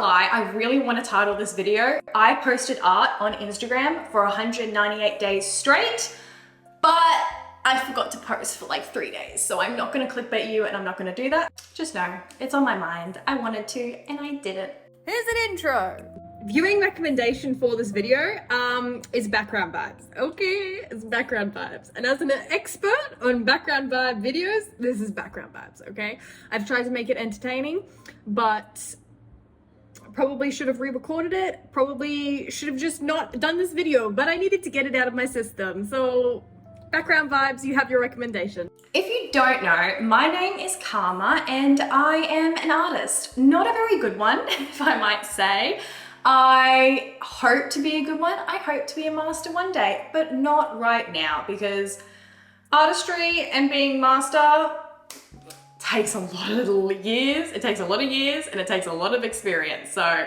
lie, I really want to title this video, I posted art on Instagram for 198 days straight, but I forgot to post for like 3 days. So I'm not gonna clickbait you and I'm not gonna do that. Just know, it's on my mind. I wanted to and I didn't. Here's an intro. Viewing recommendation for this video is background vibes. Okay, it's background vibes. And as an expert on background vibe videos, this is background vibes, okay? I've tried to make it entertaining, but probably should have re-recorded it. Probably should have just not done this video, but I needed to get it out of my system. So background vibes, you have your recommendation. If you don't know, my name is Karma and I am an artist. Not a very good one, if I might say. I hope to be a good one. I hope to be a master one day, but not right now because artistry and being master takes a lot of years. It takes a lot of years and it takes a lot of experience. So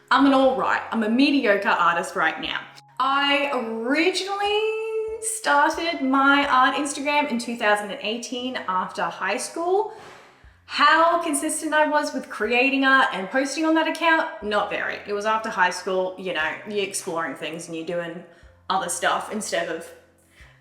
I'm I'm a mediocre artist right now. I originally started my art Instagram in 2018 after high school. How consistent I was with creating art and posting on that account, not very. It was after high school, you know, you're exploring things and you're doing other stuff instead of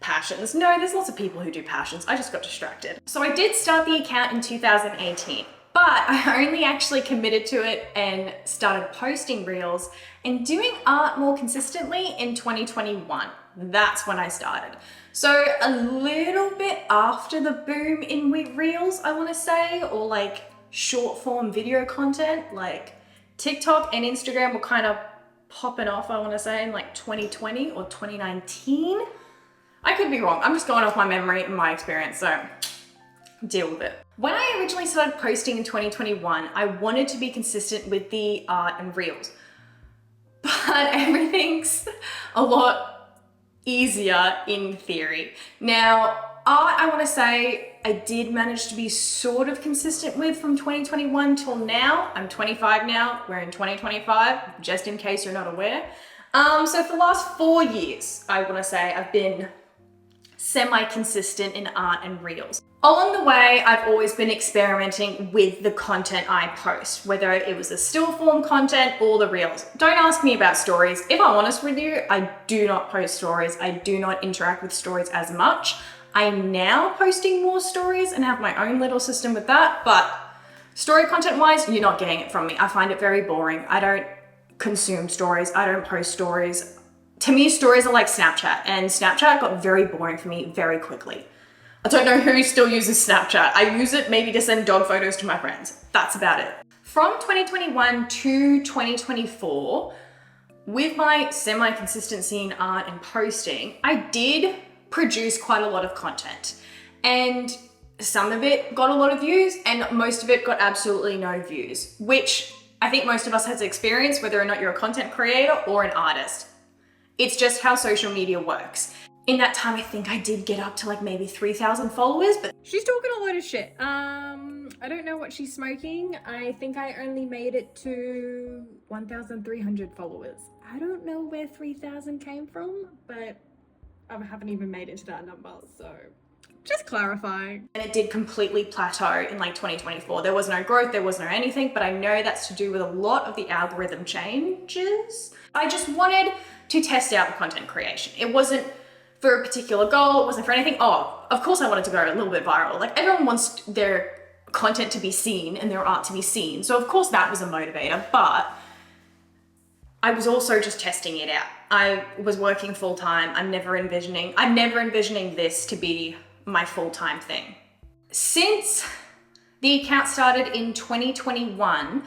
passions. No, there's lots of people who do passions. I just got distracted. So I did start the account in 2018, but I only actually committed to it and started posting reels and doing art more consistently in 2021. That's when I started. So a little bit after the boom in reels, I want to say, or like short form video content, like TikTok and Instagram were kind of popping off, I want to say, in like 2020 or 2019. I could be wrong. I'm just going off my memory and my experience, so deal with it. When I originally started posting in 2021, I wanted to be consistent with the art and reels, but everything's a lot easier in theory. Now, art, I want to say I did manage to be sort of consistent with from 2021 till now. I'm 25 now, we're in 2025, just in case you're not aware. So for the last 4 years, I want to say I've been semi-consistent in art and reels. Along the way, I've always been experimenting with the content I post, whether it was the still form content or the reels. Don't ask me about stories. If I'm honest with you, I do not post stories. I do not interact with stories as much. I'm now posting more stories and have my own little system with that, but story content wise, you're not getting it from me. I find it very boring. I don't consume stories. I don't post stories. To me, stories are like Snapchat, and Snapchat got very boring for me very quickly. I don't know who still uses Snapchat. I use it maybe to send dog photos to my friends. That's about it. From 2021 to 2024, with my semi-consistency in art and posting, I did produce quite a lot of content. And some of it got a lot of views and most of it got absolutely no views, which I think most of us has experienced, whether or not you're a content creator or an artist. It's just how social media works. In that time, I think I did get up to like maybe 3,000 followers, but she's talking a lot of shit. I don't know what she's smoking. I think I only made it to 1,300 followers. I don't know where 3,000 came from, but I haven't even made it to that number, so just clarifying. And it did completely plateau in like 2024. There was no growth, there was no anything, but I know that's to do with a lot of the algorithm changes. I just wanted to test out the content creation. It wasn't for a particular goal, it wasn't for anything. Oh, of course I wanted to go a little bit viral. Like everyone wants their content to be seen and their art to be seen. So of course that was a motivator, but I was also just testing it out. I was working full time. I'm never envisioning this to be my full-time thing. Since the account started in 2021,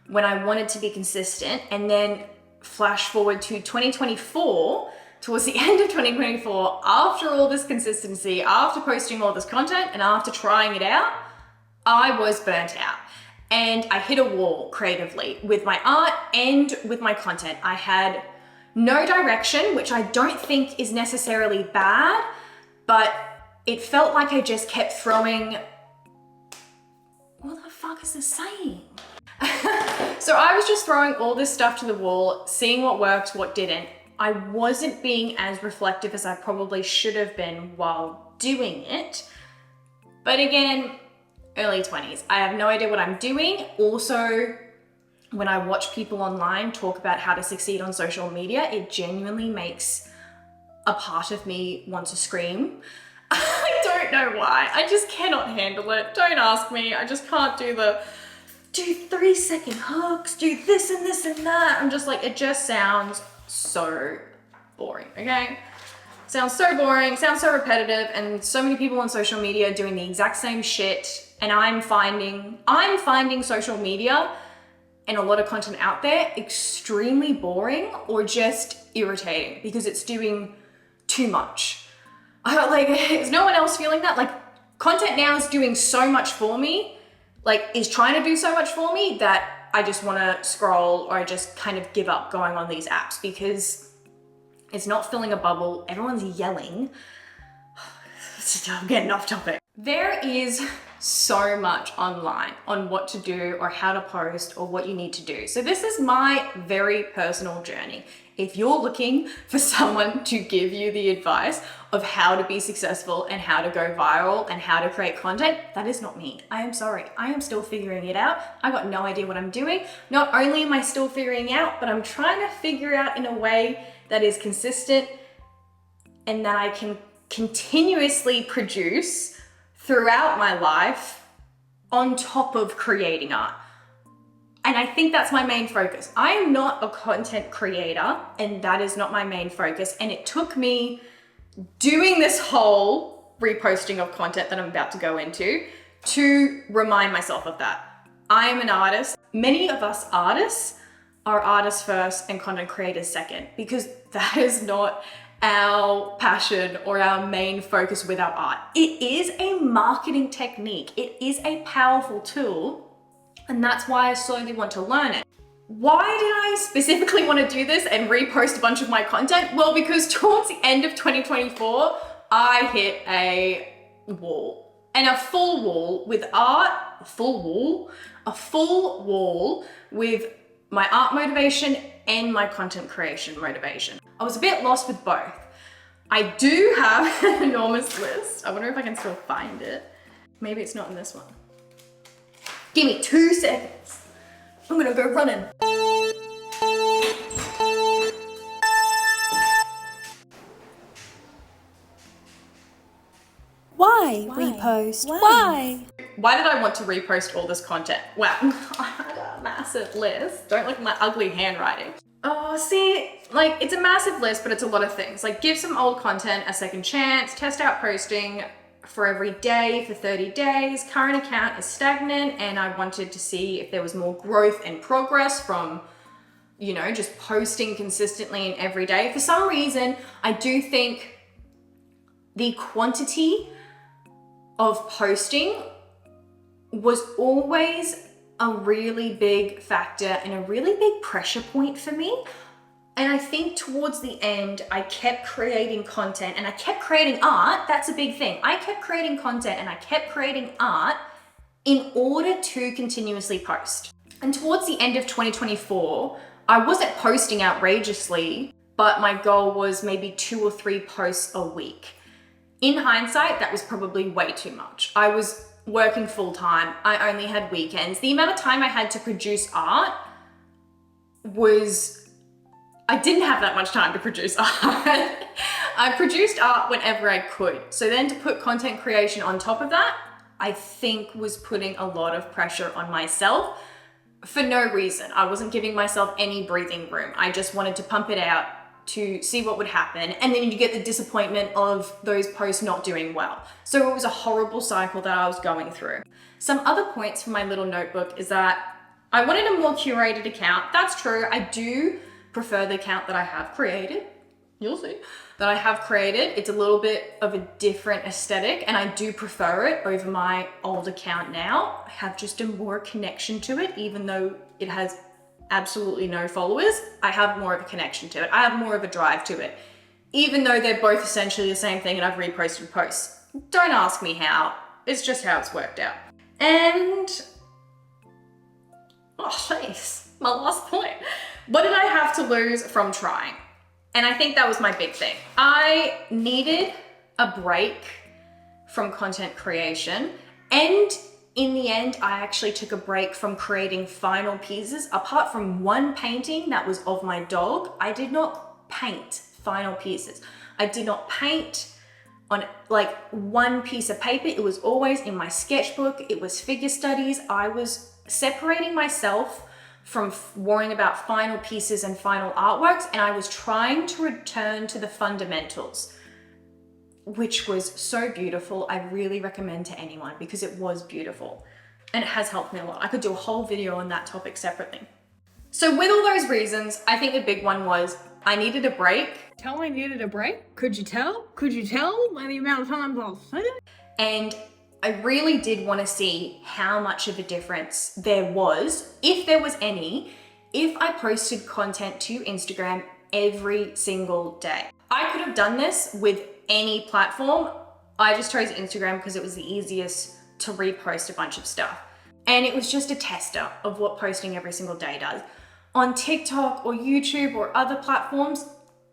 when I wanted to be consistent, and then flash forward to 2024, towards the end of 2024, after all this consistency, after posting all this content and after trying it out, I was burnt out. And I hit a wall creatively with my art and with my content. I had no direction, which I don't think is necessarily bad, but it felt like I just kept throwing, what the fuck is this saying? So I was just throwing all this stuff to the wall, seeing what worked, what didn't. I wasn't being as reflective as I probably should have been while doing it. But again, early 20s. I have no idea what I'm doing. Also, when I watch people online talk about how to succeed on social media, it genuinely makes a part of me want to scream. I don't know why. I just cannot handle it. Don't ask me. I just can't do 3-second hooks, do this and this and that. I'm just like, it just sounds so boring, okay? Sounds so boring, sounds so repetitive, and so many people on social media doing the exact same shit. And I'm finding social media and a lot of content out there extremely boring or just irritating because it's doing too much. Like, is no one else feeling that? Like, content now is doing so much for me, like is trying to do so much for me that I just want to scroll, or I just kind of give up going on these apps because it's not filling a bubble. Everyone's yelling. I'm getting off topic. There is so much online on what to do or how to post or what you need to do. So this is my very personal journey. If you're looking for someone to give you the advice of how to be successful and how to go viral and how to create content, that is not me. I am sorry. I am still figuring it out. I got no idea what I'm doing. Not only am I still figuring out, but I'm trying to figure out in a way that is consistent and that I can continuously produce throughout my life on top of creating art. And I think that's my main focus. I am not a content creator, and that is not my main focus. And it took me doing this whole reposting of content that I'm about to go into to remind myself of that. I am an artist. Many of us artists are artists first and content creators second, because that is not our passion or our main focus with our art. It is a marketing technique. It is a powerful tool, and that's why I slowly want to learn it. Why did I specifically want to do this and repost a bunch of my content? Well, because towards the end of 2024, I hit a wall, and a full wall with art, a full wall with my art motivation and my content creation motivation. I was a bit lost with both. I do have an enormous list. I wonder if I can still find it. Maybe it's not in this one. Give me 2 seconds. I'm gonna go running. Why repost? Why? Why did I want to repost all this content? Well, I had a massive list. Don't look at my ugly handwriting. Oh, see, like, it's a massive list, but it's a lot of things. Like, give some old content a second chance, test out posting for every day for 30 days. Current account is stagnant, and I wanted to see if there was more growth and progress from, you know, just posting consistently and every day. For some reason, I do think the quantity of posting was always a really big factor and a really big pressure point for me. And I think towards the end, I kept creating content and I kept creating art. That's a big thing. I kept creating content and I kept creating art in order to continuously post. And towards the end of 2024, I wasn't posting outrageously, but my goal was maybe 2 or 3 posts a week. In hindsight, that was probably way too much. I was working full time. I only had weekends. The amount of time I had to produce art was, I didn't have that much time to produce art. I produced art whenever I could. So then to put content creation on top of that, I think was putting a lot of pressure on myself for no reason. I wasn't giving myself any breathing room. I just wanted to pump it out to see what would happen. And then you get the disappointment of those posts not doing well. So it was a horrible cycle that I was going through. Some other points from my little notebook is that I wanted a more curated account. That's true. I do prefer the account that I have created. You'll see that I have created. It's a little bit of a different aesthetic, and I do prefer it over my old account now. I have just a more connection to it, even though it has absolutely no followers. I have more of a connection to it. I have more of a drive to it, even though they're both essentially the same thing and I've reposted posts. Don't ask me how. It's just how it's worked out. And, oh, jeez, my last point. What did I have to lose from trying? And I think that was my big thing. I needed a break from content creation, and in the end, I actually took a break from creating final pieces. Apart from one painting that was of my dog, I did not paint final pieces. I did not paint on like one piece of paper. It was always in my sketchbook. It was figure studies. I was separating myself from worrying about final pieces and final artworks, and I was trying to return to the fundamentals, which was so beautiful. I really recommend to anyone because it was beautiful and it has helped me a lot. I could do a whole video on that topic separately. So with all those reasons, I think the big one was I needed a break. Tell I needed a break? Could you tell? Could you tell by the amount of times I've said it? And I really did want to see how much of a difference there was, if there was any, if I posted content to Instagram every single day. I could have done this with any platform. I just chose Instagram because it was the easiest to repost a bunch of stuff. And it was just a tester of what posting every single day does. On TikTok or YouTube or other platforms,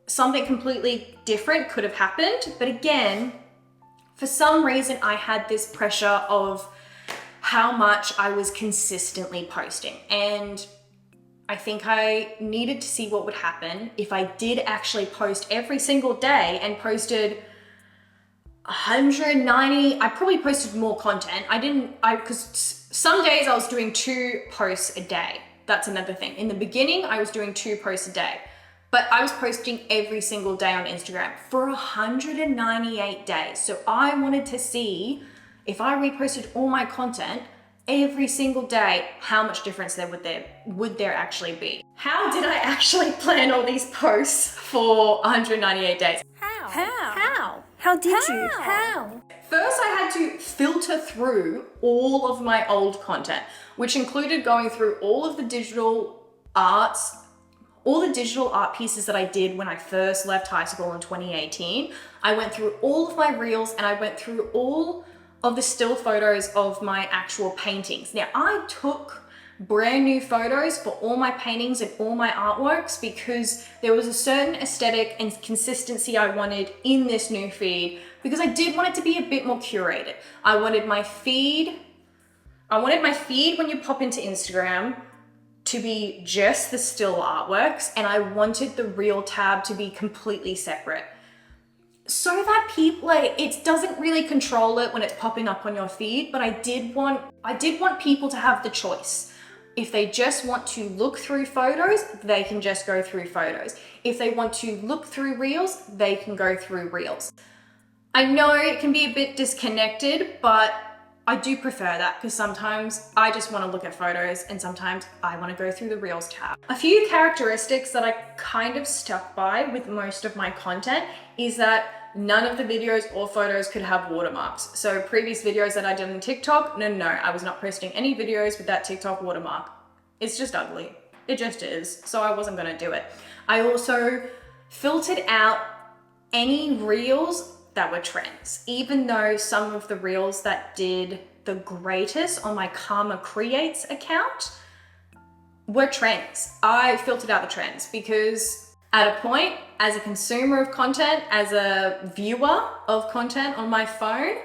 something completely different could have happened. But again, for some reason, I had this pressure of how much I was consistently posting. And I think I needed to see what would happen if I did actually post every single day and posted 190. I probably posted more content. Because some days I was doing 2 posts a day. That's another thing. In the beginning, I was doing 2 posts a day, but I was posting every single day on Instagram for 198 days. So I wanted to see if I reposted all my content every single day, how much difference would there actually be? How did I actually plan all these posts for 198 days? How did you? First, I had to filter through all of my old content, which included going through all of the digital art pieces that I did when I first left high school in 2018. I went through all of my reels and I went through all of the still photos of my actual paintings. Now, I took brand new photos for all my paintings and all my artworks because there was a certain aesthetic and consistency I wanted in this new feed, because I did want it to be a bit more curated. I wanted my feed when you pop into Instagram to be just the still artworks, and I wanted the reel tab to be completely separate, so that people, it doesn't really control it when it's popping up on your feed. But I did want people to have the choice. If they just want to look through photos, they can just go through photos. If they want to look through reels, they can go through reels. I know it can be a bit disconnected, but I do prefer that because sometimes I just want to look at photos and sometimes I want to go through the Reels tab. A few characteristics that I kind of stuck by with most of my content is that none of the videos or photos could have watermarks. So previous videos that I did on TikTok, no, I was not posting any videos with that TikTok watermark. It's just ugly. It just is. So I wasn't going to do it. I also filtered out any reels that were trends, even though some of the reels that did the greatest on my Karma Creates account were trends. I filtered out the trends because at a point, as a consumer of content, as a viewer of content on my phone,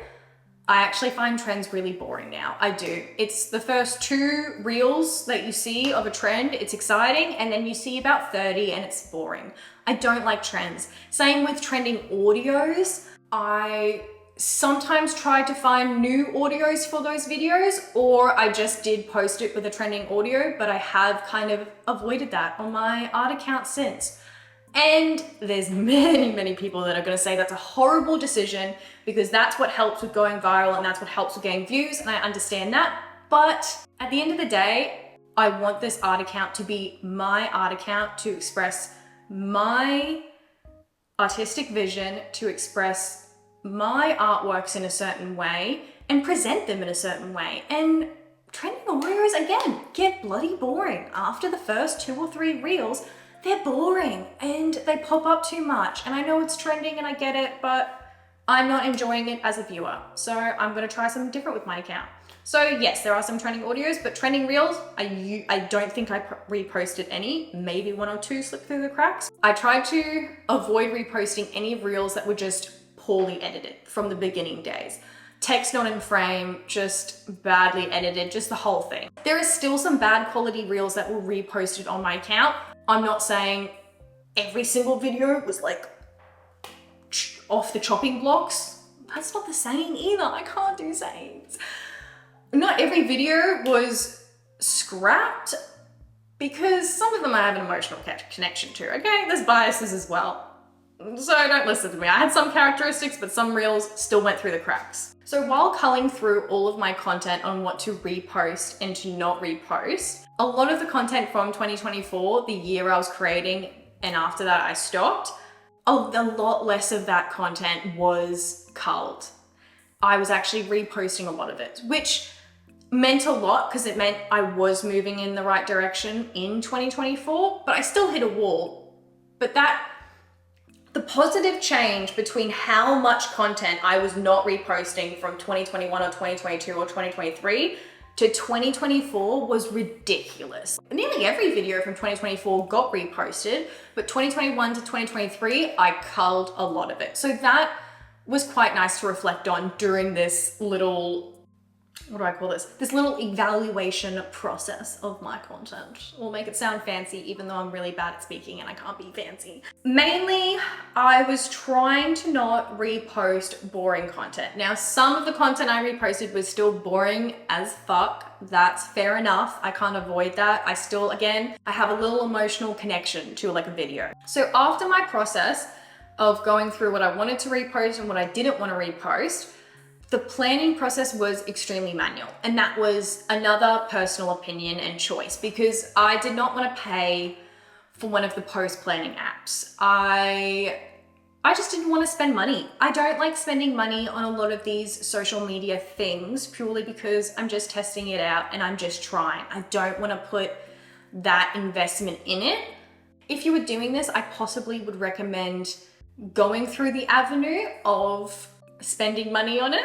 I actually find trends really boring now. I do. It's the first 2 reels that you see of a trend, it's exciting, and then you see about 30 and it's boring. I don't like trends. Same with trending audios. I sometimes try to find new audios for those videos, or I just did post it with a trending audio, but I have kind of avoided that on my art account since. And there's many people that are going to say that's a horrible decision because that's what helps with going viral and that's what helps with getting views, and I understand that. But at the end of the day, I want this art account to be my art account, to express my artistic vision, to express my artworks in a certain way and present them in a certain way. And trending audios, again, get bloody boring. After the first 2 or 3 reels, they're boring and they pop up too much. And I know it's trending and I get it, but I'm not enjoying it as a viewer. So I'm gonna try something different with my account. So yes, there are some trending audios, but trending reels, I don't think I reposted any, maybe 1 or 2 slipped through the cracks. I tried to avoid reposting any reels that were just poorly edited from the beginning days. text not in frame, just badly edited, just the whole thing. There is still some bad quality reels that were reposted on my account. I'm not saying every single video was like off the chopping blocks. That's not the saying either. I can't do sayings. Not every video was scrapped because some of them I have an emotional connection to, okay? There's biases as well. So don't listen to me. I had some characteristics, but some reels still went through the cracks. So while culling through all of my content on what to repost and to not repost, a lot of the content from 2024, the year I was creating, and after that I stopped, a lot less of that content was culled. I was actually reposting a lot of it, which meant a lot because it meant I was moving in the right direction in 2024, but I still hit a wall. But the positive change between how much content I was not reposting from 2021 or 2022 or 2023 to 2024 was ridiculous. Nearly every video from 2024 got reposted, but 2021 to 2023, I culled a lot of it. So that was quite nice to reflect on during this little, what do I call this? This little evaluation process of my content. We'll make it sound fancy, even though I'm really bad at speaking and I can't be fancy. Mainly, I was trying to not repost boring content. Now, some of the content I reposted was still boring as fuck. That's fair enough. I can't avoid that. I still, again, I have a little emotional connection to like a video. So after my process of going through what I wanted to repost and what I didn't want to repost, the planning process was extremely manual, and that was another personal opinion and choice because I did not want to pay for one of the post planning apps. I just didn't want to spend money. I don't like spending money on a lot of these social media things purely because I'm just testing it out and I'm just trying. I don't want to put that investment in it. If you were doing this, I possibly would recommend going through the avenue of spending money on it,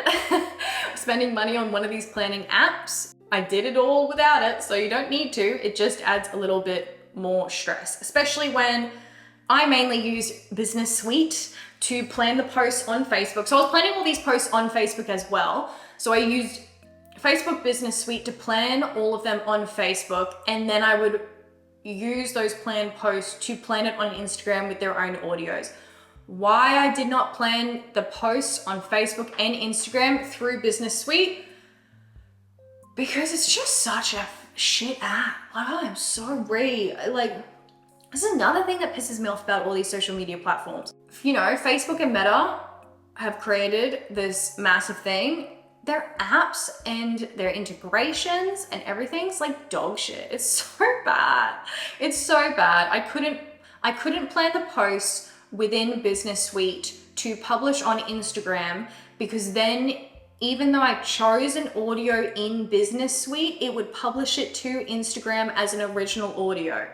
spending money on one of these planning apps. I did it all without it, so you don't need to. It just adds a little bit more stress, especially when I mainly use Business Suite to plan the posts on Facebook. So I was planning all these posts on Facebook as well. So I used Facebook Business Suite to plan all of them on Facebook, and then I would use those planned posts to plan it on Instagram with their own audios. Why I did not plan the posts on Facebook and Instagram through Business Suite? Because it's just such a shit app. Like, I'm sorry. This is another thing that pisses me off about all these social media platforms. You know, Facebook and Meta have created this massive thing. Their apps and their integrations and everything's like dog shit. It's so bad. It's so bad. I couldn't plan the posts within Business Suite to publish on Instagram because then even though I chose an audio in Business Suite, it would publish it to Instagram as an original audio.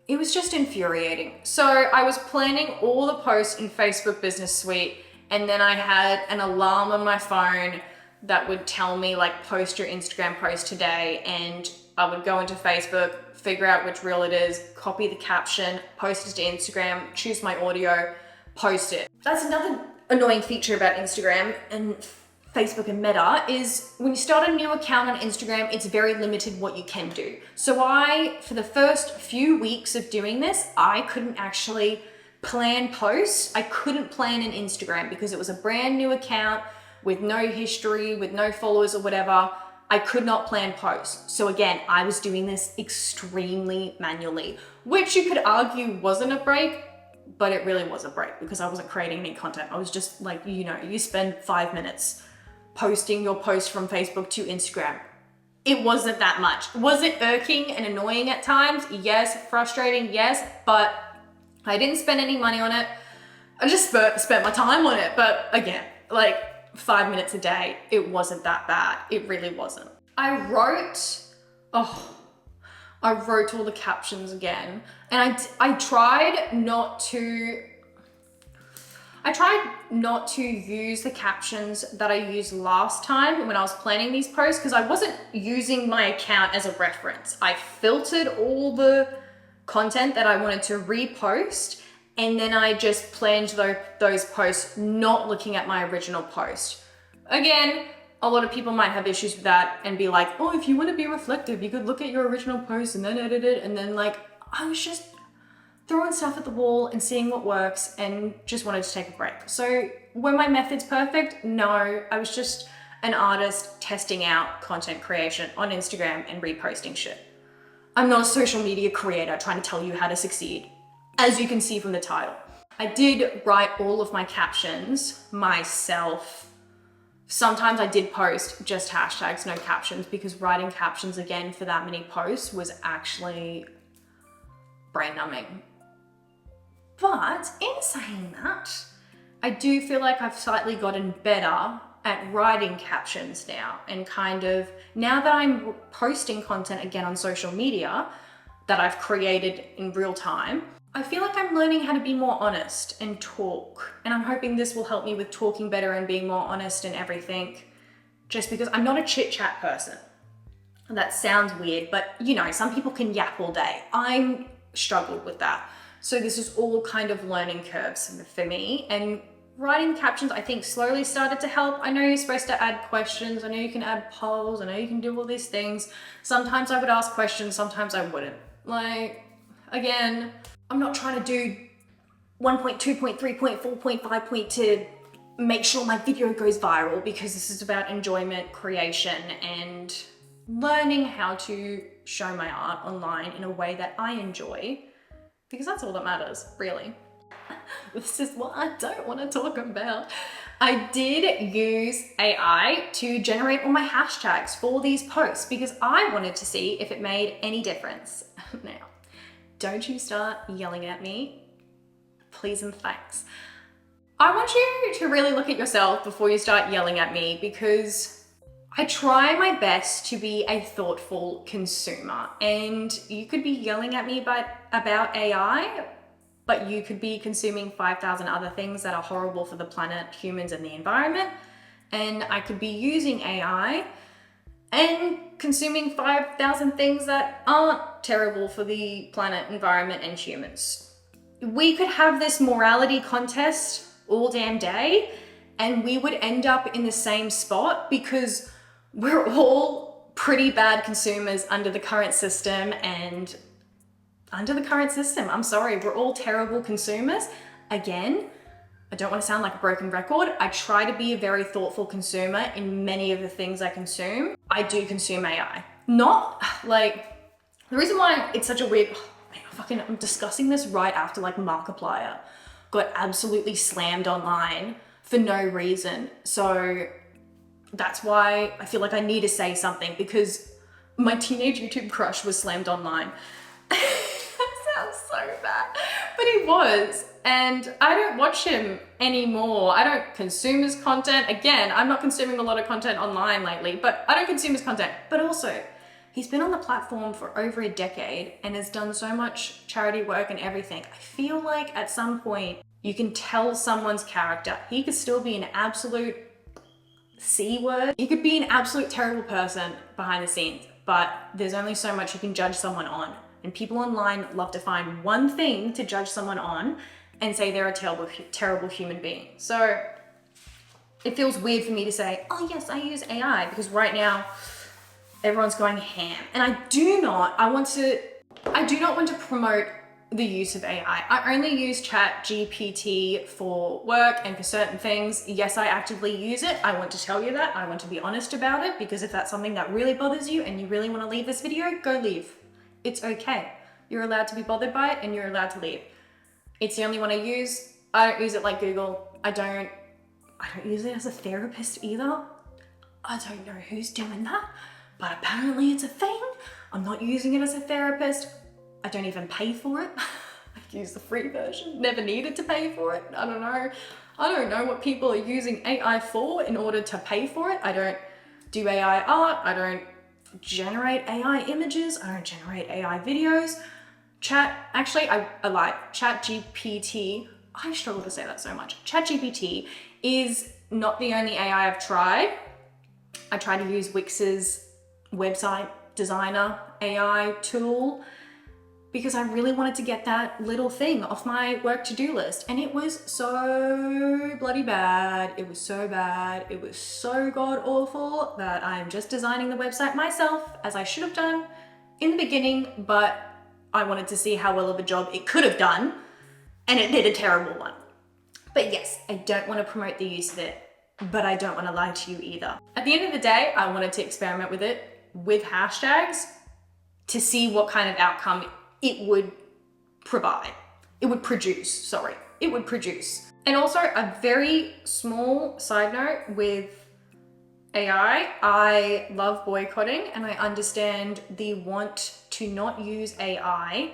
It was just infuriating. So I was planning all the posts in Facebook Business Suite, and then I had an alarm on my phone that would tell me like post your Instagram post today, and I would go into Facebook, figure out which reel it is, copy the caption, post it to Instagram, choose my audio, post it. That's another annoying feature about Instagram and Facebook and Meta is when you start a new account on Instagram, it's very limited what you can do. So for the first few weeks of doing this, I couldn't actually plan posts. I couldn't plan an Instagram because it was a brand new account with no history, with no followers or whatever. I could not plan posts. So again, I was doing this extremely manually, which you could argue wasn't a break, but it really was a break because I wasn't creating any content. I was just like, you know, you spend 5 minutes posting your post from Facebook to Instagram. It wasn't that much. Was it irking and annoying at times? Yes. Frustrating? Yes. But I didn't spend any money on it. I just spent my time on it. But again, like 5 minutes a day, it wasn't that bad. It really wasn't. I wrote all the captions again. And I tried not to use the captions that I used last time when I was planning these posts because I wasn't using my account as a reference. I filtered all the content that I wanted to repost, and then I just planned those posts not looking at my original post. Again, a lot of people might have issues with that and be like, oh, if you want to be reflective, you could look at your original post and then edit it. And then like, I was just throwing stuff at the wall and seeing what works and just wanted to take a break. So were my methods perfect? No, I was just an artist testing out content creation on Instagram and reposting shit. I'm not a social media creator trying to tell you how to succeed, as you can see from the title. I did write all of my captions myself. Sometimes I did post just hashtags, no captions, because writing captions again for that many posts was actually brain numbing. But in saying that, I do feel like I've slightly gotten better at writing captions now, and kind of now that I'm posting content again on social media that I've created in real time, I feel like I'm learning how to be more honest and talk, and I'm hoping this will help me with talking better and being more honest and everything, just because I'm not a chit chat person. That sounds weird, but you know, some people can yap all day. I'm struggled with that. So this is all kind of learning curves for me, and writing captions I think slowly started to help. I know you're supposed to add questions, I know you can add polls, I know you can do all these things. Sometimes I would ask questions, sometimes I wouldn't. Like, again, I'm not trying to do 1.2.3.4.5 to make sure my video goes viral, because this is about enjoyment, creation, and learning how to show my art online in a way that I enjoy, because that's all that matters, really. This is what I don't want to talk about. I did use AI to generate all my hashtags for these posts because I wanted to see if it made any difference. Now, don't you start yelling at me, please and thanks. I want you to really look at yourself before you start yelling at me, because I try my best to be a thoughtful consumer, and you could be yelling at me about AI, but you could be consuming 5,000 other things that are horrible for the planet, humans, and the environment. And I could be using AI and consuming 5,000 things that aren't terrible for the planet, environment, and humans. We could have this morality contest all damn day, and we would end up in the same spot, because we're all pretty bad consumers under the current system, and I'm sorry, we're all terrible consumers. Again, I don't want to sound like a broken record. I try to be a very thoughtful consumer in many of the things I consume. I do consume AI. Not like, the reason why it's such a weird, I'm discussing this right after like Markiplier got absolutely slammed online for no reason. So that's why I feel like I need to say something, because my teenage YouTube crush was slammed online. So bad, but he was, and I don't watch him anymore. I don't consume his content. Again, I'm not consuming a lot of content online lately, but I don't consume his content. But also, he's been on the platform for over a decade and has done so much charity work and everything. I feel like at some point you can tell someone's character. He could still be an absolute C word. He could be an absolute terrible person behind the scenes, but there's only so much you can judge someone on. And people online love to find one thing to judge someone on and say they're a terrible human being. So it feels weird for me to say, oh yes, I use AI, because right now everyone's going ham. And I do not want to promote the use of AI. I only use ChatGPT for work and for certain things. Yes, I actively use it. I want to tell you that. I want to be honest about it, because if that's something that really bothers you and you really want to leave this video, go leave. It's okay. You're allowed to be bothered by it and you're allowed to leave. It's the only one I use. I don't use it like Google. I don't use it as a therapist either. I don't know who's doing that, but apparently it's a thing. I'm not using it as a therapist. I don't even pay for it. I use the free version. Never needed to pay for it. I don't know. I don't know what people are using AI for in order to pay for it. I don't do AI art. I don't generate AI images. I don't generate AI videos. I lied. ChatGPT, I struggle to say that so much. ChatGPT is not the only AI I've tried. I tried to use Wix's website designer AI tool, because I really wanted to get that little thing off my work to-do list. And it was so bloody bad. It was so bad. It was so god awful that I'm just designing the website myself, as I should have done in the beginning, but I wanted to see how well of a job it could have done, and it did a terrible one. But yes, I don't want to promote the use of it, but I don't want to lie to you either. At the end of the day, I wanted to experiment with it with hashtags to see what kind of outcome it would provide. It would produce. And also a very small side note with AI, I love boycotting, and I understand the want to not use AI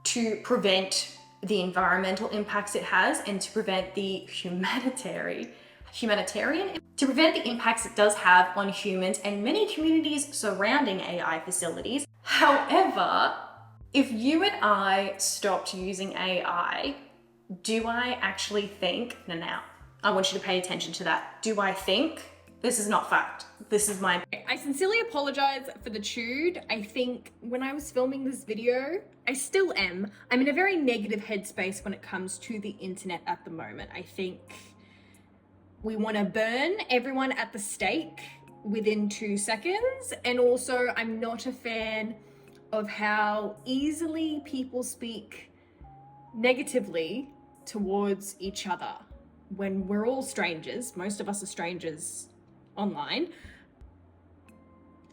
to prevent the environmental impacts it has and to prevent the humanitarian, to prevent the impacts it does have on humans and many communities surrounding AI facilities. However, if you and I stopped using AI, do I actually think, now, I want you to pay attention to that. Do I think? This is not fact. This is my... I sincerely apologize for the chewed. I think when I was filming this video, I still am. I'm in a very negative headspace when it comes to the internet at the moment. I think we want to burn everyone at the stake within 2 seconds. And also, I'm not a fan of how easily people speak negatively towards each other when we're all strangers. Most of us are strangers online.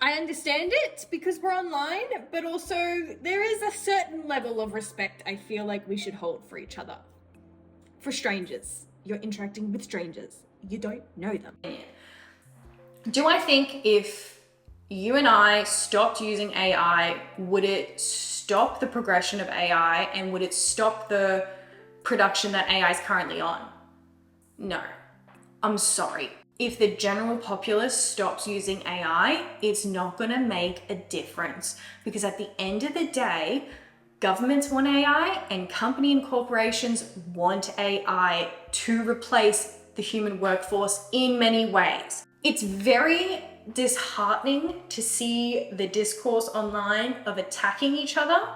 I understand it because we're online, but also there is a certain level of respect I feel like we should hold for each other. For strangers. You're interacting with strangers. You don't know them. Do I think if you and I stopped using AI, would it stop the progression of AI and would it stop the production that AI is currently on? No. I'm sorry. If the general populace stops using AI, it's not going to make a difference, because at the end of the day, governments want AI and company and corporations want AI to replace the human workforce in many ways. It's very disheartening to see the discourse online of attacking each other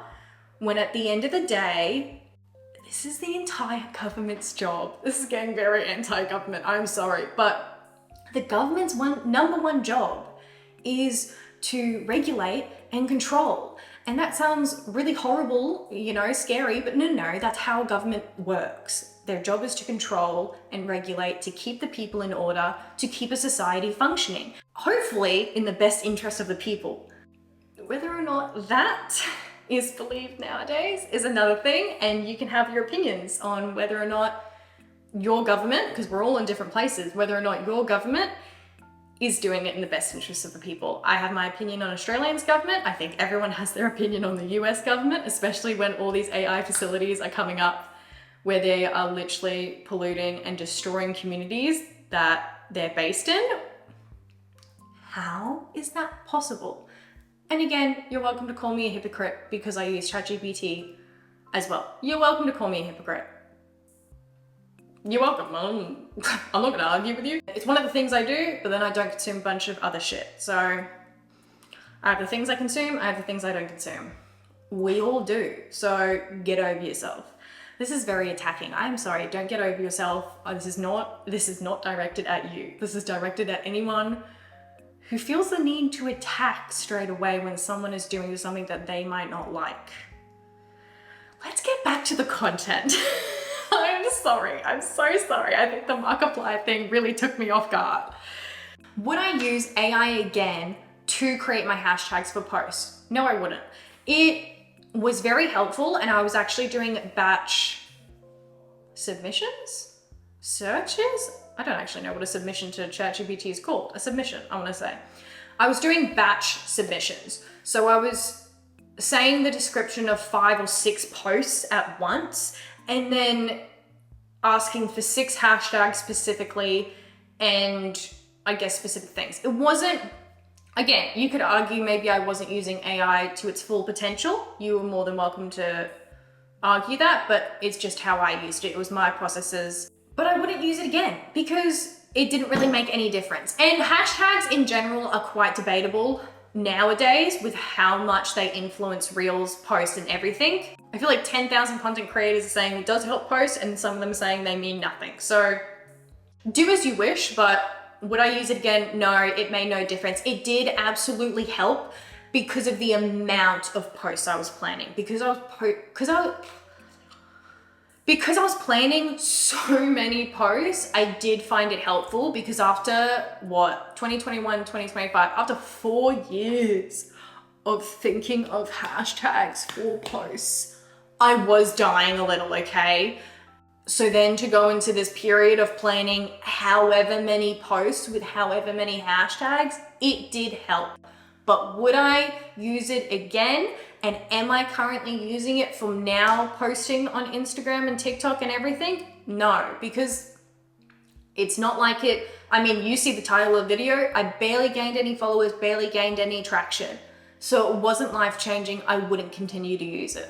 when at the end of the day, this is the entire government's job. This is getting very anti-government, I'm sorry, but the government's number one job is to regulate and control. And that sounds really horrible, scary, but no, that's how government works. Their job is to control and regulate, to keep the people in order, to keep a society functioning, hopefully in the best interest of the people. Whether or not that is believed nowadays is another thing, and you can have your opinions on whether or not your government, because we're all in different places, whether or not your government is doing it in the best interest of the people. I have my opinion on Australia's government. I think everyone has their opinion on the US government, especially when all these AI facilities are coming up where they are literally polluting and destroying communities that they're based in. How is that possible? And again, you're welcome to call me a hypocrite because I use ChatGPT as well. You're welcome to call me a hypocrite. You're welcome. I'm not gonna argue with you. It's one of the things I do, but then I don't consume a bunch of other shit. So I have the things I consume, I have the things I don't consume. We all do. So get over yourself. This is very attacking. I'm sorry, don't get over yourself. This is not directed at you. This is directed at anyone who feels the need to attack straight away when someone is doing something that they might not like. Let's get back to the content. I'm sorry, I'm so sorry. I think the Markiplier thing really took me off guard. Would I use AI again to create my hashtags for posts? No, I wouldn't. It was very helpful, and I was actually doing batch submissions? Searches? I don't actually know what a submission to ChatGPT is called. A submission, I want to say. I was doing batch submissions. So I was saying the description of 5 or 6 posts at once, and then asking for 6 hashtags specifically, and I guess specific things. It wasn't, again, you could argue maybe I wasn't using AI to its full potential. You were more than welcome to argue that, but it's just how I used it. It was my processes. But I wouldn't use it again because it didn't really make any difference. And hashtags in general are quite debatable. nowadays with how much they influence Reels, posts, and everything. I feel like 10,000 content creators are saying it does help post, and some of them are saying they mean nothing. So do as you wish, but would I use it again? No, it made no difference. It did absolutely help because of the amount of posts I was planning. Because I was planning so many posts, I did find it helpful because after 2021, 2025, after 4 years of thinking of hashtags for posts, I was dying a little, okay? So then to go into this period of planning however many posts with however many hashtags, it did help. But would I use it again? And am I currently using it from now posting on Instagram and TikTok and everything? No, because it's not like it. I mean, you see the title of the video, I barely gained any followers, barely gained any traction. So it wasn't life-changing. I wouldn't continue to use it.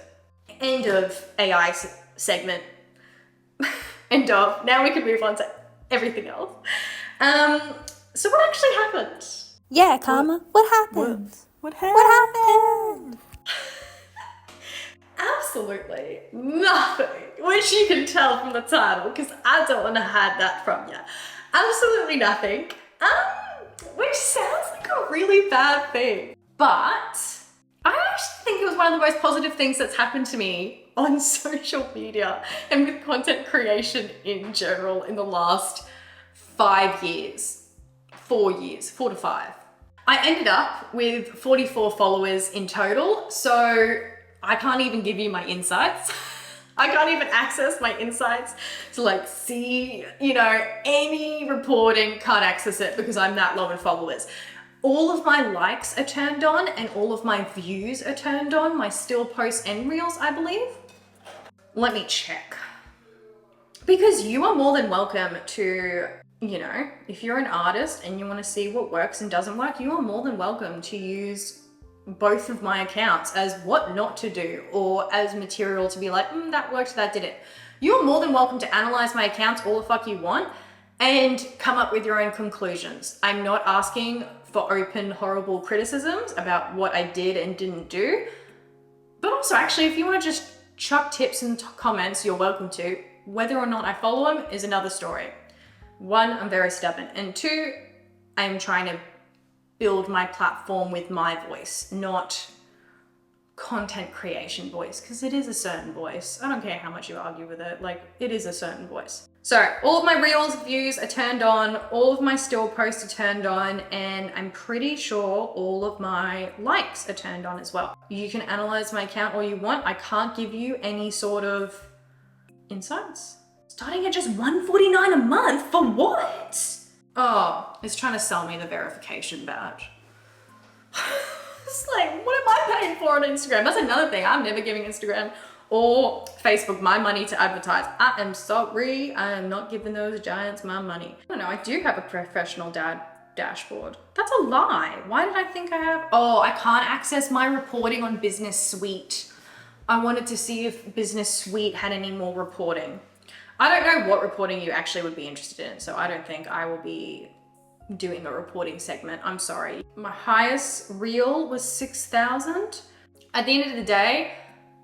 End of AI segment. End of. Now we can move on to everything else. So what actually happened? Yeah, Karma. What happened? What happened? What happened? Absolutely nothing, which you can tell from the title because I don't want to hide that from you. Absolutely nothing, which sounds like a really bad thing, but I actually think it was one of the most positive things that's happened to me on social media and with content creation in general in the last 5 years, 4 years, 4 to 5. I ended up with 44 followers in total, so I can't even give you my insights. I can't even access my insights to like see, any reporting, can't access it because I'm that low in followers. All of my likes are turned on and all of my views are turned on, my still posts and reels, I believe. Let me check. Because you are more than welcome to, if you're an artist and you want to see what works and doesn't work, you are more than welcome to use both of my accounts as what not to do or as material to be like, that worked, that didn't. You're more than welcome to analyze my accounts all the fuck you want and come up with your own conclusions. I'm not asking for open, horrible criticisms about what I did and didn't do. But also, actually, if you want to just chuck tips and comments, you're welcome to. Whether or not I follow them is another story. 1, I'm very stubborn. And 2, I'm trying to build my platform with my voice, not content creation voice, because it is a certain voice. I don't care how much you argue with it, it is a certain voice. So all of my reels views are turned on, all of my still posts are turned on, and I'm pretty sure all of my likes are turned on as well. You can analyze my account all you want. I can't give you any sort of insights. Starting at just $149 a month, for what? Oh, it's trying to sell me the verification badge. It's like, what am I paying for on Instagram? That's another thing. I'm never giving Instagram or Facebook my money to advertise. I am sorry. I am not giving those giants my money. I don't know. I do have a professional dashboard. That's a lie. Why did I think I have? Oh, I can't access my reporting on Business Suite. I wanted to see if Business Suite had any more reporting. I don't know what reporting you actually would be interested in, so I don't think I will be doing a reporting segment. I'm sorry. My highest reel was 6,000. At the end of the day,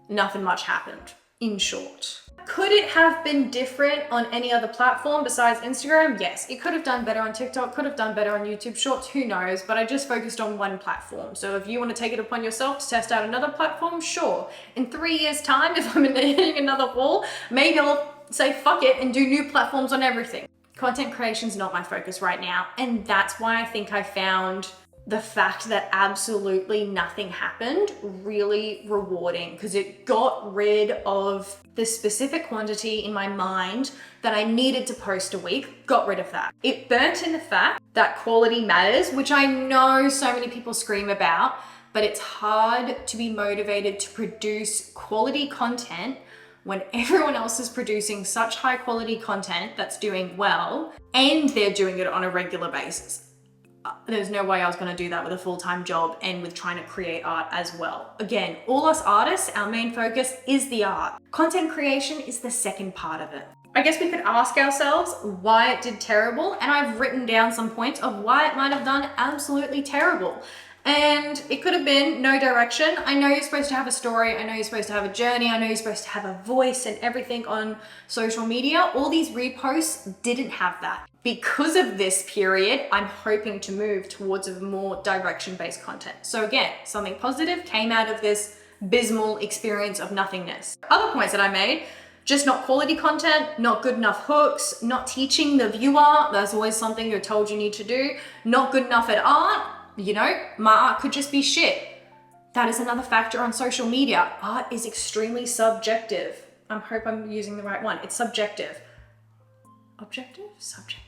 nothing much happened, in short. Could it have been different on any other platform besides Instagram? Yes, it could have done better on TikTok, could have done better on YouTube Shorts, who knows, but I just focused on one platform. So if you want to take it upon yourself to test out another platform, sure. In 3 years' time, if I'm hitting another wall, maybe I'll say fuck it and do new platforms on everything. Content creation is not my focus right now, and that's why I think I found the fact that absolutely nothing happened really rewarding, because it got rid of the specific quantity in my mind that I needed to post a week, got rid of that. It burnt in the fact that quality matters, which I know so many people scream about, but it's hard to be motivated to produce quality content when everyone else is producing such high quality content that's doing well and they're doing it on a regular basis. There's no way I was going to do that with a full-time job and with trying to create art as well. Again, all us artists, our main focus is the art. Content creation is the second part of it. I guess we could ask ourselves why it did terrible, and I've written down some points of why it might have done absolutely terrible. And it could have been no direction. I know you're supposed to have a story. I know you're supposed to have a journey. I know you're supposed to have a voice and everything on social media. All these reposts didn't have that. Because of this period, I'm hoping to move towards a more direction-based content. So again, something positive came out of this abysmal experience of nothingness. Other points that I made, just not quality content, not good enough hooks, not teaching the viewer. That's always something you're told you need to do. Not good enough at art. You know, my art could just be shit. That is another factor on social media. Art is extremely subjective. I hope I'm using the right one. It's subjective. Objective? Subjective.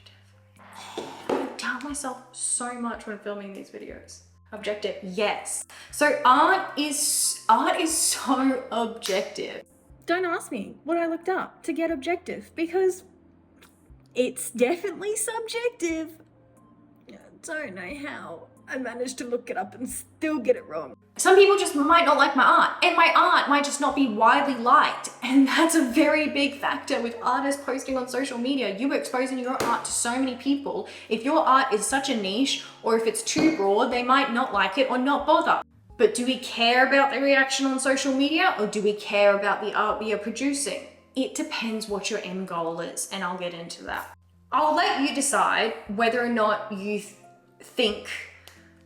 I doubt myself so much when filming these videos. Objective, yes. So art is so objective. Don't ask me what I looked up to get objective, because it's definitely subjective. I don't know how I managed to look it up and still get it wrong. Some people just might not like my art, and my art might just not be widely liked. And that's a very big factor with artists posting on social media. You are exposing your art to so many people. If your art is such a niche, or if it's too broad, they might not like it or not bother. But do we care about the reaction on social media, or do we care about the art we are producing? It depends what your end goal is, and I'll get into that. I'll let you decide whether or not you think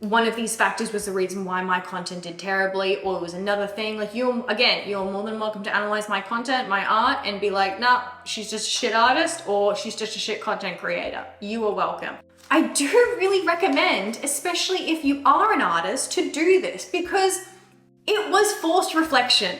one of these factors was the reason why my content did terribly, or it was another thing. Like you're more than welcome to analyze my content, my art, and be like, nah, she's just a shit artist, or she's just a shit content creator. You are welcome. I do really recommend, especially if you are an artist, to do this, because it was forced reflection.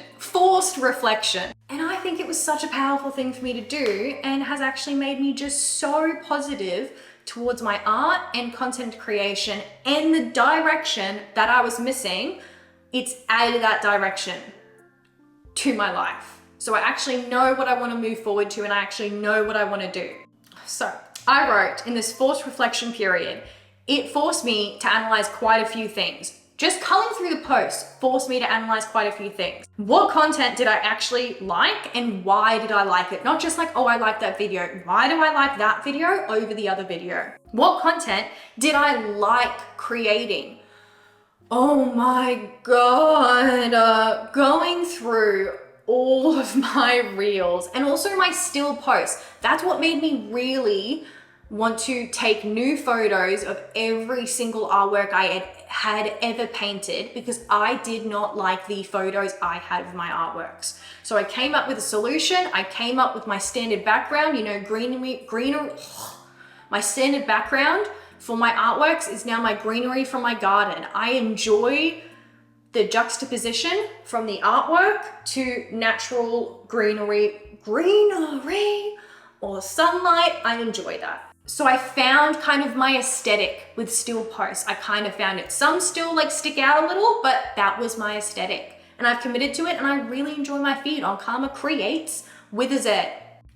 And I think it was such a powerful thing for me to do, and has actually made me just so positive towards my art and content creation and the direction that I was missing. It's added that direction to my life. So I actually know what I want to move forward to, and I actually know what I want to do. So I wrote in this forced reflection period, it forced me to analyze quite a few things. Just culling through the post forced me to analyze quite a few things. What content did I actually like, and why did I like it? Not just like, oh, I like that video. Why do I like that video over the other video? What content did I like creating? Oh my God, going through all of my reels and also my still posts. That's what made me really want to take new photos of every single artwork I had ever painted, because I did not like the photos I had of my artworks. So I came up with a solution. I came up with my standard background, you know, greenery. My standard background for my artworks is now my greenery from my garden. I enjoy the juxtaposition from the artwork to natural greenery or sunlight. I enjoy that. So I found kind of my aesthetic with still posts. I kind of found it. Some still like stick out a little, but that was my aesthetic. And I've committed to it, and I really enjoy my feed on Karma Creates with a Z.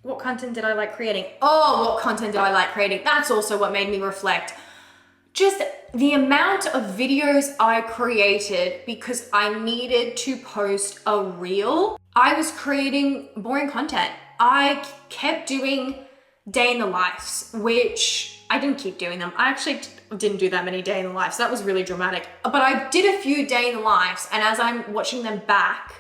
What content did I like creating? Oh, what content did I like creating? That's also what made me reflect. Just the amount of videos I created because I needed to post a reel. I was creating boring content. I kept doing day in the lives, which I didn't keep doing them. I actually didn't do that many day in the lives. That was really dramatic. But I did a few day in the lives, and as I'm watching them back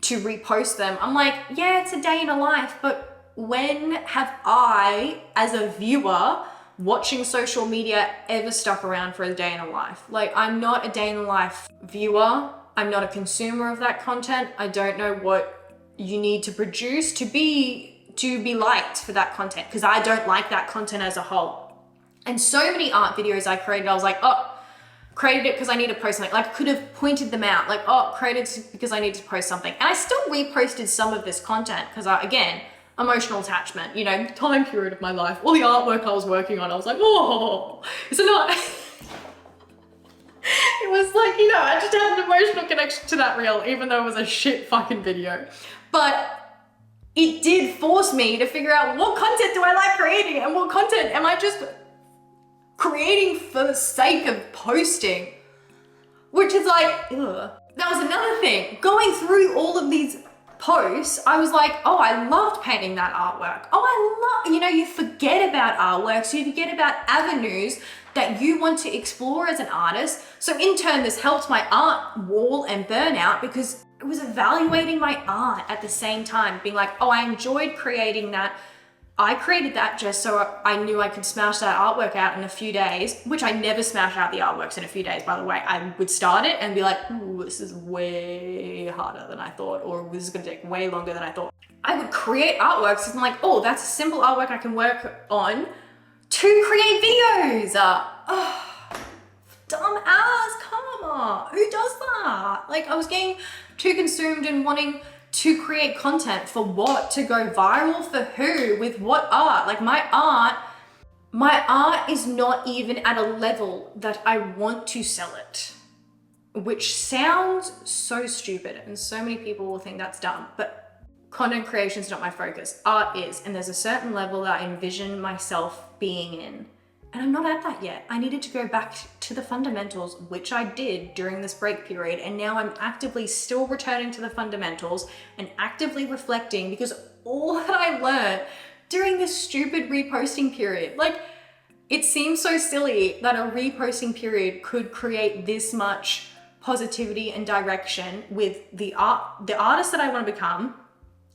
to repost them, I'm like, yeah, it's a day in a life, but when have I, as a viewer watching social media, ever stuck around for a day in a life? Like, I'm not a day in the life viewer. I'm not a consumer of that content. I don't know what you need to produce to be liked for that content, because I don't like that content as a whole. And so many art videos I created, I was like, oh, created it because I need to post something. Like, I could have pointed them out, like, oh, created because I need to post something. And I still reposted some of this content because again, emotional attachment, you know, time period of my life, all the artwork I was working on, I was like, oh, is it not? It was like, you know, I just had an emotional connection to that reel, even though it was a shit fucking video. But it did force me to figure out, what content do I like creating, and what content am I just creating for the sake of posting? Which is like, ugh. That was another thing. Going through all of these posts, I was like, oh, I loved painting that artwork. Oh, you forget about artwork, so you forget about avenues that you want to explore as an artist. So in turn, this helped my art wall and burnout because it was evaluating my art at the same time, being like, oh, I enjoyed creating that. I created that just so I knew I could smash that artwork out in a few days, which I never smash out the artworks in a few days, by the way. I would start it and be like, ooh, this is way harder than I thought, or this is gonna take way longer than I thought. I would create artworks and I'm like, oh, that's a simple artwork I can work on to create videos. Dumb ass karma. Who does that? Like, I was getting too consumed in wanting to create content for what? To go viral for who? With what art? Like my art is not even at a level that I want to sell it, which sounds so stupid and so many people will think that's dumb, but content creation is not my focus. Art is, and there's a certain level that I envision myself being in. And I'm not at that yet. I needed to go back to the fundamentals, which I did during this break period. And now I'm actively still returning to the fundamentals and actively reflecting, because all that I learned during this stupid reposting period, like, it seems so silly that a reposting period could create this much positivity and direction with the artist that I want to become,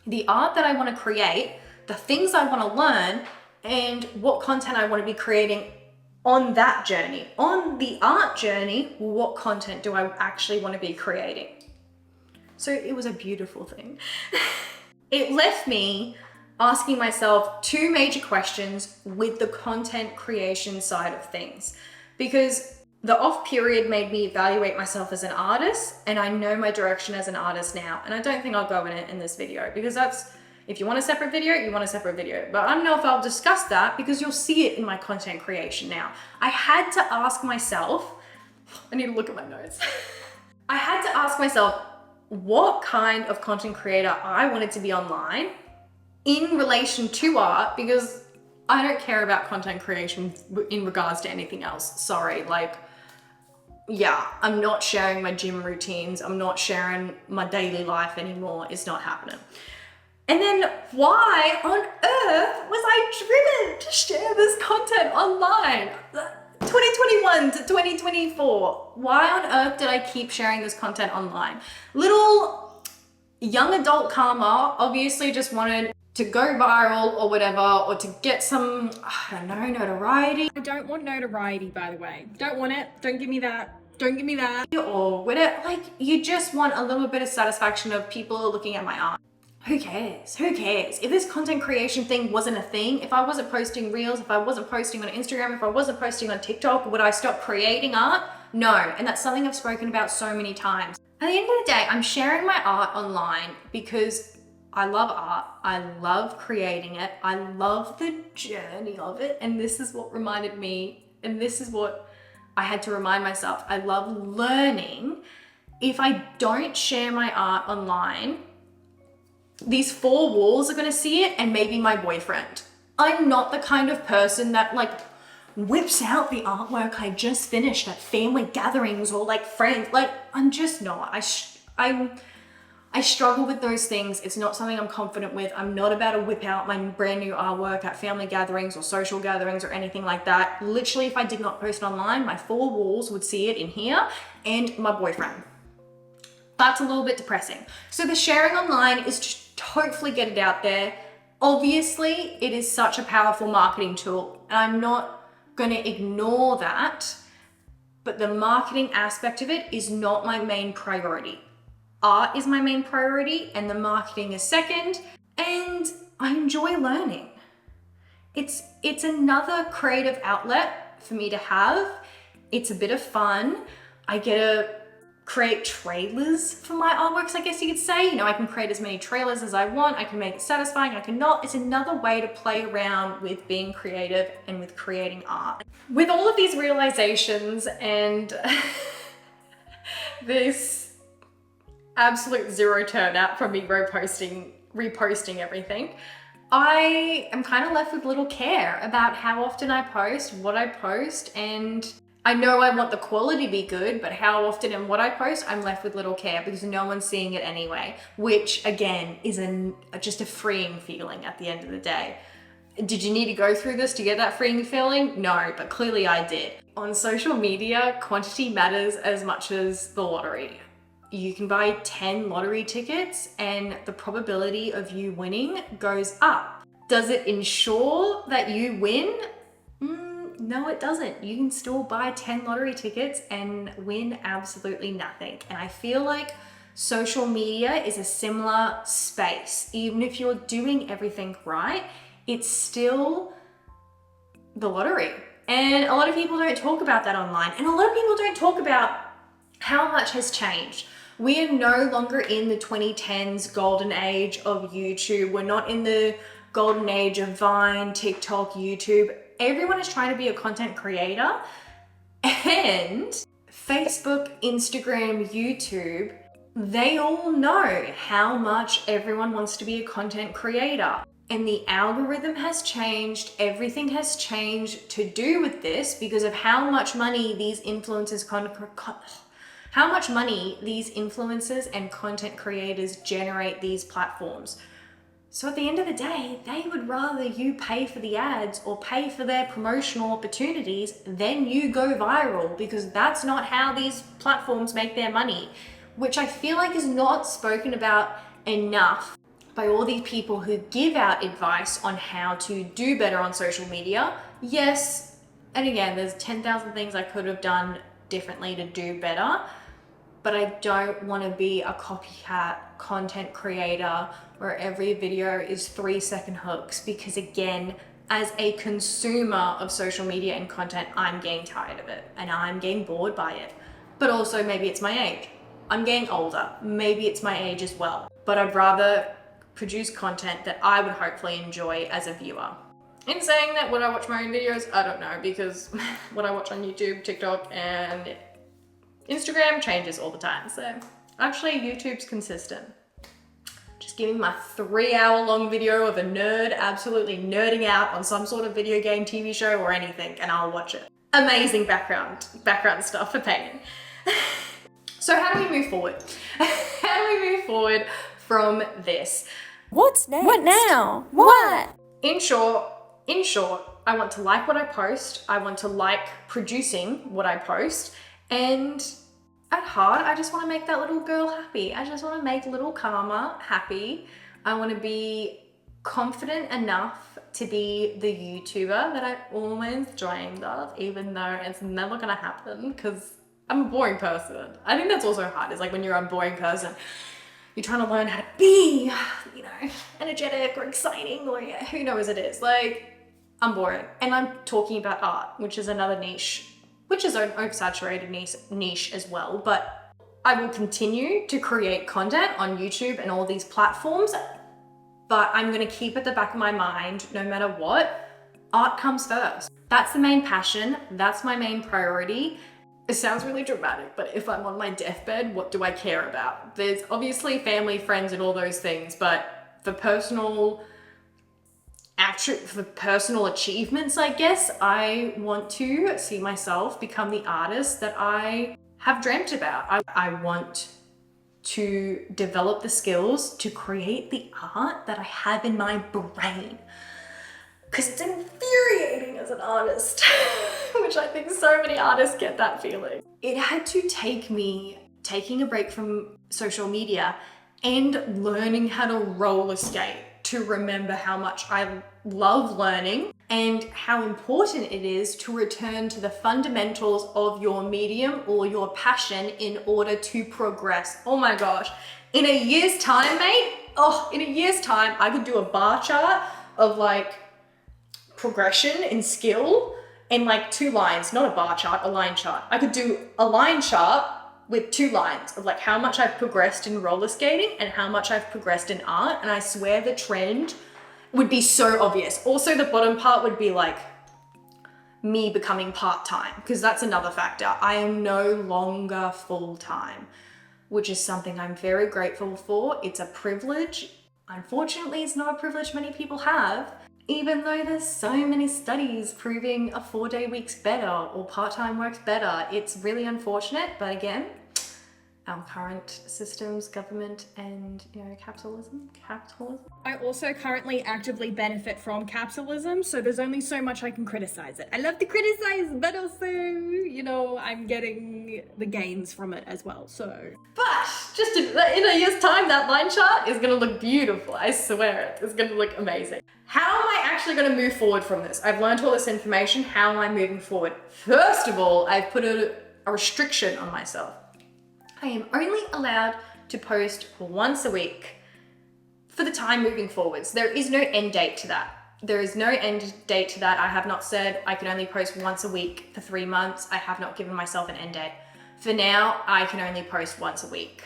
the art that I want to create, the things I want to learn, and what content I want to be creating on that journey. On the art journey, what content do I actually want to be creating? So it was a beautiful thing. It left me asking myself two major questions with the content creation side of things, because the off period made me evaluate myself as an artist, and I know my direction as an artist now. And I don't think I'll go in it in this video, because if you want a separate video, you want a separate video. But I don't know if I'll discuss that because you'll see it in my content creation now. I had to ask myself, I need to look at my notes. I had to ask myself what kind of content creator I wanted to be online in relation to art, because I don't care about content creation in regards to anything else. Sorry, like, yeah, I'm not sharing my gym routines. I'm not sharing my daily life anymore. It's not happening. And then why on earth was I driven to share this content online? 2021 to 2024. Why on earth did I keep sharing this content online? Little young adult karma obviously just wanted to go viral or whatever, or to get some, I don't know, notoriety. I don't want notoriety, by the way. Don't want it. Don't give me that. Don't give me that. Or whatever. Like, you just want a little bit of satisfaction of people looking at my art. Who cares? Who cares? If this content creation thing wasn't a thing, if I wasn't posting reels, if I wasn't posting on Instagram, if I wasn't posting on TikTok, would I stop creating art? No. And that's something I've spoken about so many times. At the end of the day, I'm sharing my art online because I love art. I love creating it. I love the journey of it. And this is what reminded me, and this is what I had to remind myself. I love learning. If I don't share my art online, these four walls are gonna see it, and maybe my boyfriend. I'm not the kind of person that like whips out the artwork I just finished at family gatherings or like friends. Like, I'm just not. I struggle with those things. It's not something I'm confident with. I'm not about to whip out my brand new artwork at family gatherings or social gatherings or anything like that. Literally, if I did not post online, my four walls would see it in here, and my boyfriend. That's a little bit depressing. So the sharing online is just hopefully get it out there. Obviously, it is such a powerful marketing tool, and I'm not going to ignore that, but the marketing aspect of it is not my main priority. Art is my main priority, and the marketing is second, and I enjoy learning. It's another creative outlet for me to have. It's a bit of fun. I get to create trailers for my artworks, I guess you could say. You know, I can create as many trailers as I want. I can make it satisfying. I can not. It's another way to play around with being creative and with creating art. With all of these realizations and this absolute zero turnout from me reposting everything, I am kind of left with little care about how often I post, what I post, and I know I want the quality to be good, but how often and what I post, I'm left with little care because no one's seeing it anyway, which again is just a freeing feeling at the end of the day. Did you need to go through this to get that freeing feeling? No, but clearly I did. On social media, quantity matters as much as the lottery. You can buy 10 lottery tickets and the probability of you winning goes up. Does it ensure that you win? No, it doesn't. You can still buy 10 lottery tickets and win absolutely nothing. And I feel like social media is a similar space. Even if you're doing everything right, it's still the lottery. And a lot of people don't talk about that online. And a lot of people don't talk about how much has changed. We are no longer in the 2010s golden age of YouTube. We're not in the golden age of Vine, TikTok, YouTube. Everyone is trying to be a content creator, and Facebook, Instagram, YouTube, they all know how much everyone wants to be a content creator. And the algorithm has changed, everything has changed to do with this because of how much money these influencers and content creators generate these platforms. So at the end of the day, they would rather you pay for the ads or pay for their promotional opportunities than you go viral, because that's not how these platforms make their money, which I feel like is not spoken about enough by all these people who give out advice on how to do better on social media. Yes, and again, there's 10,000 things I could have done differently to do better, but I don't want to be a copycat content creator where every video is 3-second hooks, because again, as a consumer of social media and content, I'm getting tired of it and I'm getting bored by it. But also maybe it's my age. I'm getting older. Maybe it's my age as well. But I'd rather produce content that I would hopefully enjoy as a viewer. In saying that, would I watch my own videos? I don't know, because what I watch on YouTube, TikTok, and Instagram changes all the time. So actually YouTube's consistent. Just giving my 3-hour-long video of a nerd absolutely nerding out on some sort of video game, TV show, or anything, and I'll watch it. Amazing background stuff for painting. So how do we move forward? How do we move forward from this? What's next? What now? What? In short, I want to like what I post. I want to like producing what I post. And at heart, I just want to make that little girl happy. I just want to make little Karma happy. I want to be confident enough to be the YouTuber that I always dreamed of, even though it's never going to happen because I'm a boring person. I think that's also hard. It's like when you're a boring person, you're trying to learn how to be, energetic or exciting, or who knows it is. Like, I'm boring. And I'm talking about art, which is another niche, which is an oversaturated niche as well. But I will continue to create content on YouTube and all these platforms, but I'm going to keep at the back of my mind, no matter what, art comes first. That's the main passion. That's my main priority. It sounds really dramatic, but if I'm on my deathbed, what do I care about? There's obviously family, friends, and all those things, but for personal achievements, I guess, I want to see myself become the artist that I have dreamt about. I want to develop the skills to create the art that I have in my brain. Because it's infuriating as an artist, which I think so many artists get that feeling. It had to take me taking a break from social media and learning how to roller skate to remember how much I love learning and how important it is to return to the fundamentals of your medium or your passion in order to progress. Oh my gosh. In a year's time, mate, in a year's time, I could do a bar chart of like progression and skill in like 2 lines, not a bar chart, a line chart. I could do a line chart with 2 lines of like how much I've progressed in roller skating and how much I've progressed in art. And I swear the trend would be so obvious. Also, the bottom part would be like me becoming part-time, because that's another factor. I am no longer full-time, which is something I'm very grateful for. It's a privilege. Unfortunately, it's not a privilege many people have. Even though there's so many studies proving a 4-day week's better or part-time work's better, it's really unfortunate. But again, our current systems, government, and capitalism. I also currently actively benefit from capitalism, so there's only so much I can criticize it. I love to criticize, but also, I'm getting the gains from it as well, so. But just in a year's time, that line chart is gonna look beautiful. I swear it. It's gonna look amazing. How am I actually gonna move forward from this? I've learned all this information. How am I moving forward? First of all, I've put a restriction on myself. I am only allowed to post once a week for the time moving forwards. There is no end date to that. There is no end date to that. I have not said I can only post once a week for 3 months. I have not given myself an end date. For now, I can only post once a week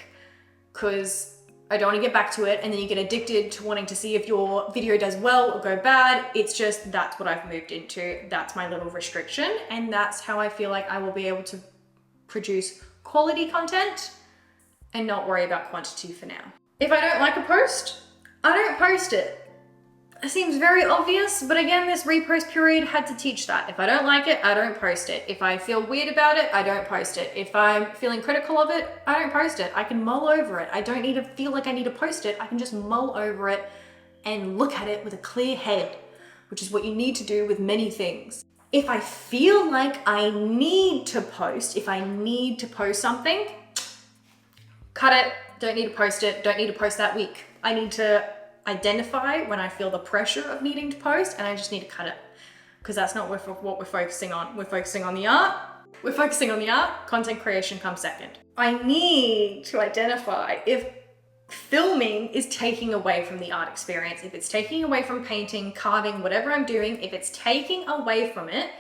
because I don't want to get back to it and then you get addicted to wanting to see if your video does well or go bad. It's just, that's what I've moved into. That's my little restriction, and that's how I feel like I will be able to produce quality content and not worry about quantity for now. If I don't like a post, I don't post it. It seems very obvious, but again, this repost period had to teach that. If I don't like it, I don't post it. If I feel weird about it, I don't post it. If I'm feeling critical of it, I don't post it. I can mull over it. I don't need to feel like I need to post it. I can just mull over it and look at it with a clear head, which is what you need to do with many things. If I feel like I need to post, if I need to post something, cut it, don't need to post it, don't need to post that week. I need to identify when I feel the pressure of needing to post, and I just need to cut it because that's not what we're focusing on. We're focusing on the art. We're focusing on the art. Content creation comes second. I need to identify if filming is taking away from the art experience, if it's taking away from painting, carving, whatever I'm doing, if it's taking away from it,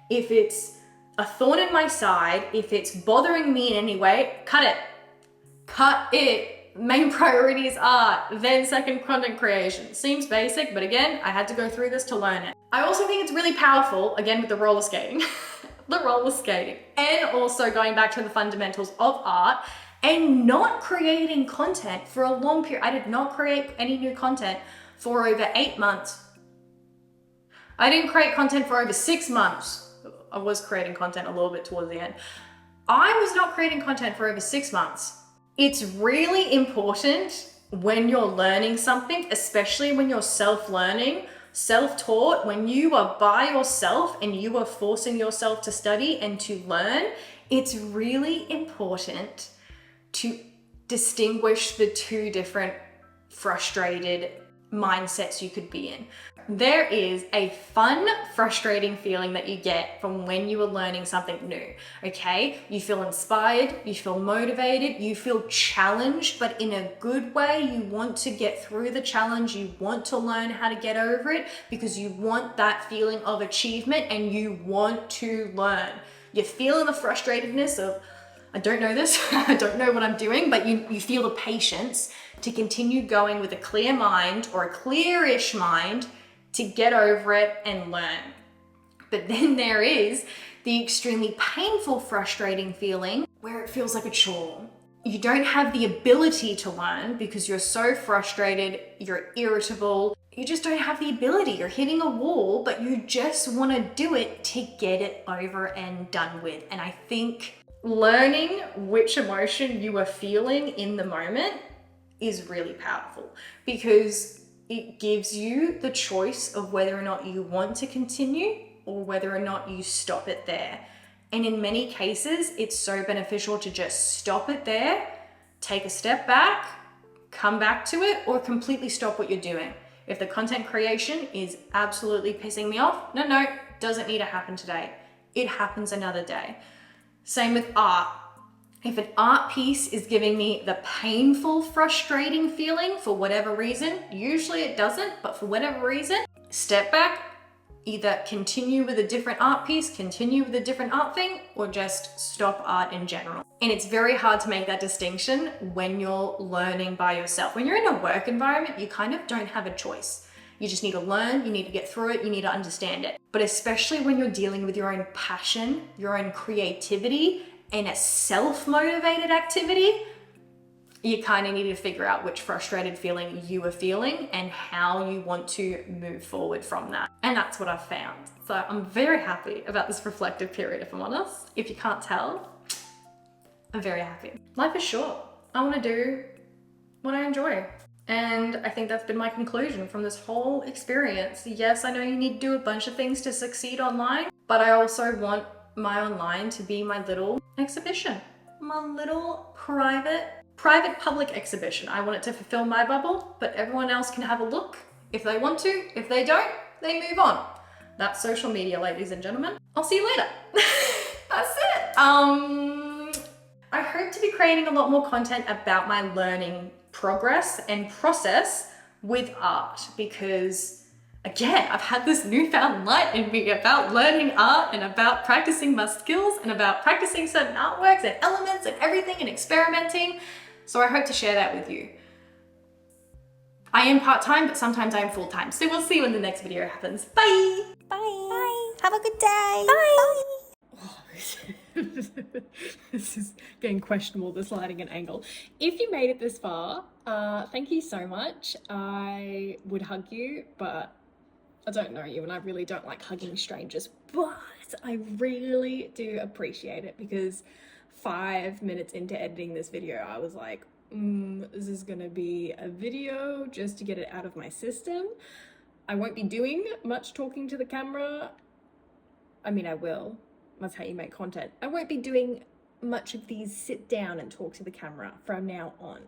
if it's a thorn in my side, if it's bothering me in any way, cut it. Cut it. Main priority is art, then second content creation. Seems basic, but again, I had to go through this to learn it. I also think it's really powerful, again with the roller skating, and also going back to the fundamentals of art and not creating content for a long period. I did not create any new content for over 8 months. I didn't create content for over 6 months. I was creating content a little bit towards the end. I was not creating content for over 6 months. It's really important when you're learning something, especially when you're self-learning, self-taught, when you are by yourself and you are forcing yourself to study and to learn, it's really important to distinguish the two different frustrated mindsets you could be in. There is a fun, frustrating feeling that you get from when you are learning something new, okay? You feel inspired, you feel motivated, you feel challenged, but in a good way. You want to get through the challenge, you want to learn how to get over it because you want that feeling of achievement and you want to learn. You're feeling the frustratedness of, I don't know this, I don't know what I'm doing, but you feel the patience to continue going with a clear mind or a clearish mind to get over it and learn. But then there is the extremely painful, frustrating feeling where it feels like a chore. You don't have the ability to learn because you're so frustrated, you're irritable, you just don't have the ability. You're hitting a wall, but you just want to do it to get it over and done with. And I think learning which emotion you are feeling in the moment is really powerful because it gives you the choice of whether or not you want to continue or whether or not you stop it there. And in many cases, it's so beneficial to just stop it there, take a step back, come back to it, or completely stop what you're doing. If the content creation is absolutely pissing me off, no, doesn't need to happen today. It happens another day. Same with art. If an art piece is giving me the painful, frustrating feeling for whatever reason, usually it doesn't, but for whatever reason, step back, either continue with a different art piece, continue with a different art thing, or just stop art in general. And it's very hard to make that distinction when you're learning by yourself. When you're in a work environment, you kind of don't have a choice. You just need to learn, you need to get through it, you need to understand it. But especially when you're dealing with your own passion, your own creativity, and a self-motivated activity, you kind of need to figure out which frustrated feeling you are feeling and how you want to move forward from that. And that's what I've found. So I'm very happy about this reflective period, if I'm honest. If you can't tell, I'm very happy. Life is short. I want to do what I enjoy. And I think that's been my conclusion from this whole experience. Yes, I know you need to do a bunch of things to succeed online, but I also want my online to be my little exhibition, my little private public exhibition. I want it to fulfill my bubble, but everyone else can have a look if they want to. If they don't, they move on. That's social media, ladies and gentlemen. I'll see you later. That's it. I hope to be creating a lot more content about my learning progress and process with art, because again, I've had this newfound light in me about learning art and about practicing my skills and about practicing certain artworks and elements and everything and experimenting. So I hope to share that with you. I am part-time, but sometimes I am full-time. So we'll see when the next video happens. Bye! Bye. Bye. Have a good day. Oh, this is getting questionable, this lighting and angle. If you made it this far, thank you so much. I would hug you, but I don't know you and I really don't like hugging strangers, but I really do appreciate it, because 5 minutes into editing this video, I was like, this is gonna be a video just to get it out of my system. I won't be doing much talking to the camera. I mean, I will. That's how you make content. I won't be doing much of these sit down and talk to the camera from now on.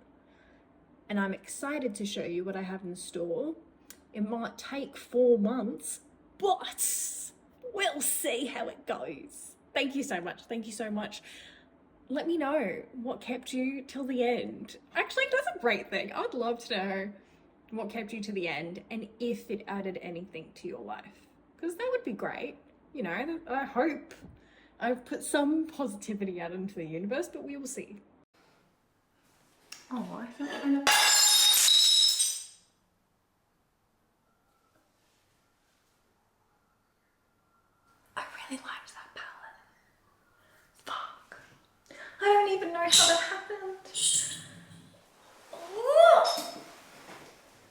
And I'm excited to show you what I have in store. It might take 4 months, but we'll see how it goes. Thank you so much. Thank you so much. Let me know what kept you till the end. Actually, that's a great thing. I'd love to know what kept you to the end and if it added anything to your life, because that would be great. You know, I hope I've put some positivity out into the universe, but we will see. Oh, I feel kind of